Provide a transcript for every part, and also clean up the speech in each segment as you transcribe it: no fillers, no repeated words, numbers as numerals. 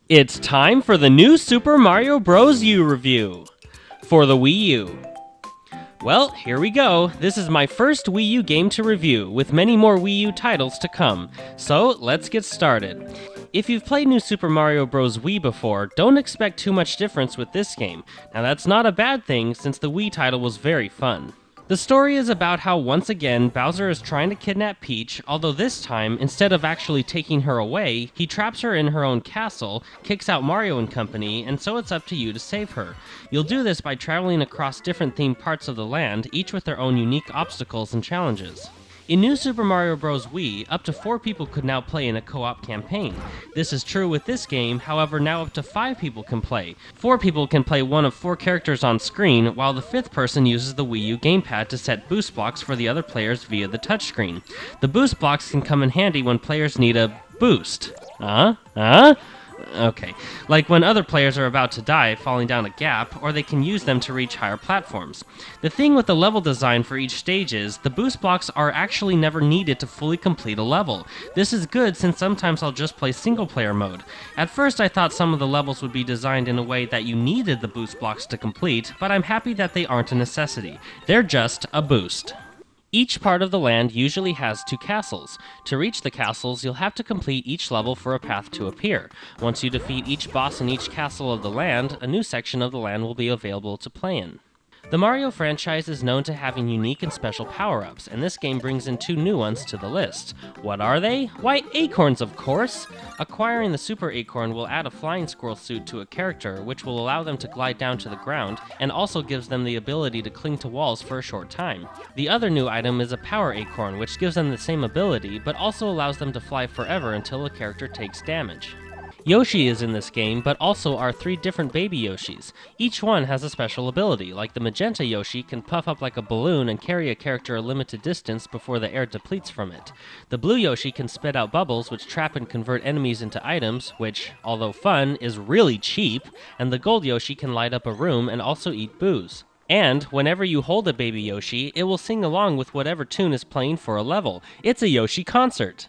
It's time for the new Super Mario Bros. U review for the Wii U. Well, here we go. This is my first Wii U game to review, with many more Wii U titles to come. So, let's get started. If you've played New Super Mario Bros. Wii before, don't expect too much difference with this game. Now that's not a bad thing, since the Wii title was very fun. The story is about how, once again, Bowser is trying to kidnap Peach, although this time, instead of actually taking her away, he traps her in her own castle, kicks out Mario and company, and so it's up to you to save her. You'll do this by traveling across different themed parts of the land, each with their own unique obstacles and challenges. In New Super Mario Bros. Wii, up to 4 people could now play in a co-op campaign. This is true with this game, however now up to 5 people can play. 4 people can play one of 4 characters on screen, while the 5th person uses the Wii U gamepad to set boost blocks for the other players via the touchscreen. The boost blocks can come in handy when players need a boost. Okay, like when other players are about to die falling down a gap, or they can use them to reach higher platforms. The thing with the level design for each stage is, the boost blocks are actually never needed to fully complete a level. This is good since sometimes I'll just play single player mode. At first I thought some of the levels would be designed in a way that you needed the boost blocks to complete, but I'm happy that they aren't a necessity. They're just a boost. Each part of the land usually has 2 castles. To reach the castles, you'll have to complete each level for a path to appear. Once you defeat each boss in each castle of the land, a new section of the land will be available to play in. The Mario franchise is known to having unique and special power-ups, and this game brings in 2 new ones to the list. What are they? Why, acorns, of course! Acquiring the Super Acorn will add a flying squirrel suit to a character, which will allow them to glide down to the ground, and also gives them the ability to cling to walls for a short time. The other new item is a Power Acorn, which gives them the same ability, but also allows them to fly forever until a character takes damage. Yoshi is in this game, but also are 3 different baby Yoshis. Each one has a special ability, like the magenta Yoshi can puff up like a balloon and carry a character a limited distance before the air depletes from it. The blue Yoshi can spit out bubbles which trap and convert enemies into items, which, although fun, is really cheap, and the gold Yoshi can light up a room and also eat booze. And, whenever you hold a baby Yoshi, it will sing along with whatever tune is playing for a level. It's a Yoshi concert!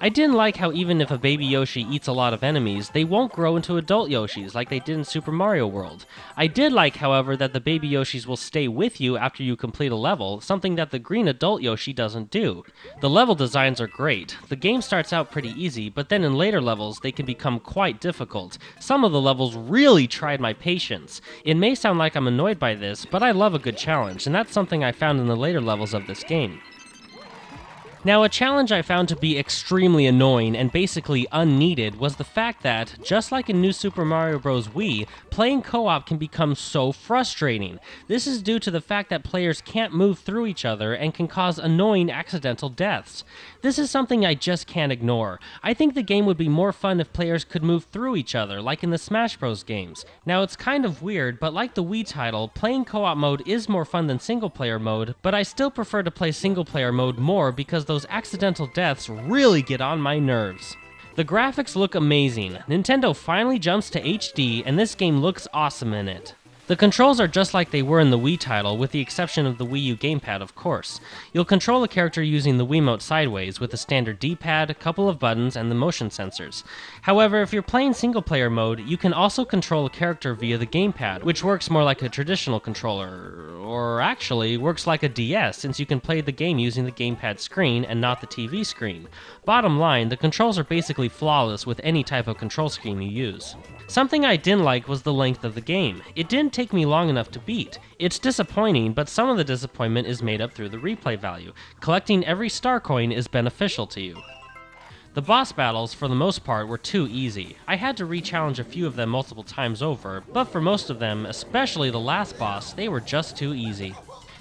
I didn't like how even if a baby Yoshi eats a lot of enemies, they won't grow into adult Yoshis like they did in Super Mario World. I did like, however, that the baby Yoshis will stay with you after you complete a level, something that the green adult Yoshi doesn't do. The level designs are great. The game starts out pretty easy, but then in later levels they can become quite difficult. Some of the levels really tried my patience. It may sound like I'm annoyed by this, but I love a good challenge, and that's something I found in the later levels of this game. Now, a challenge I found to be extremely annoying and basically unneeded was the fact that, just like in New Super Mario Bros. Wii, playing co-op can become so frustrating. This is due to the fact that players can't move through each other and can cause annoying accidental deaths. This is something I just can't ignore. I think the game would be more fun if players could move through each other, like in the Smash Bros. Games. Now, it's kind of weird, but like the Wii title, playing co-op mode is more fun than single-player mode, but I still prefer to play single-player mode more because those accidental deaths really get on my nerves. The graphics look amazing. Nintendo finally jumps to HD, and this game looks awesome in it. The controls are just like they were in the Wii title, with the exception of the Wii U gamepad, of course. You'll control a character using the Wiimote sideways, with a standard D-pad, a couple of buttons, and the motion sensors. However, if you're playing single-player mode, you can also control a character via the gamepad, which works more like a traditional controller, or actually works like a DS, since you can play the game using the gamepad screen and not the TV screen. Bottom line, the controls are basically flawless with any type of control scheme you use. Something I didn't like was the length of the game. It didn't take me long enough to beat. It's disappointing, but some of the disappointment is made up through the replay value. Collecting every star coin is beneficial to you. The boss battles, for the most part, were too easy. I had to re-challenge a few of them multiple times over, but for most of them, especially the last boss, they were just too easy.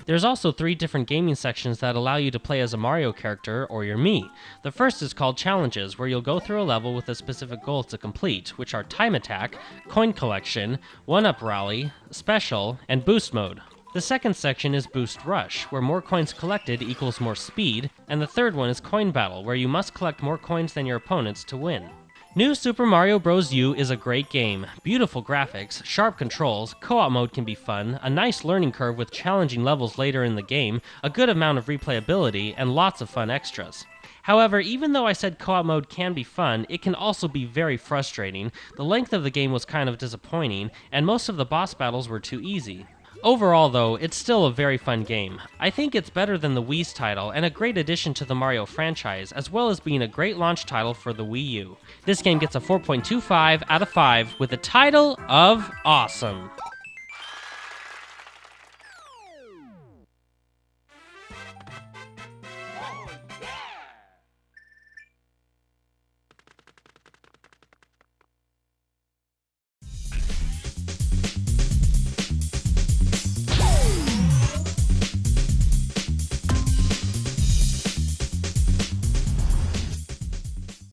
There's also 3 different gaming sections that allow you to play as a Mario character or your Mii. The first is called Challenges, where you'll go through a level with a specific goal to complete, which are Time Attack, Coin Collection, 1-Up Rally, Special, and Boost Mode. The second section is Boost Rush, where more coins collected equals more speed, and the third one is Coin Battle, where you must collect more coins than your opponents to win. New Super Mario Bros. U is a great game. Beautiful graphics, sharp controls, co-op mode can be fun, a nice learning curve with challenging levels later in the game, a good amount of replayability, and lots of fun extras. However, even though I said co-op mode can be fun, it can also be very frustrating. The length of the game was kind of disappointing, and most of the boss battles were too easy. Overall, though, it's still a very fun game. I think it's better than the Wii's title and a great addition to the Mario franchise, as well as being a great launch title for the Wii U. This game gets a 4.25 out of 5 with a title of awesome.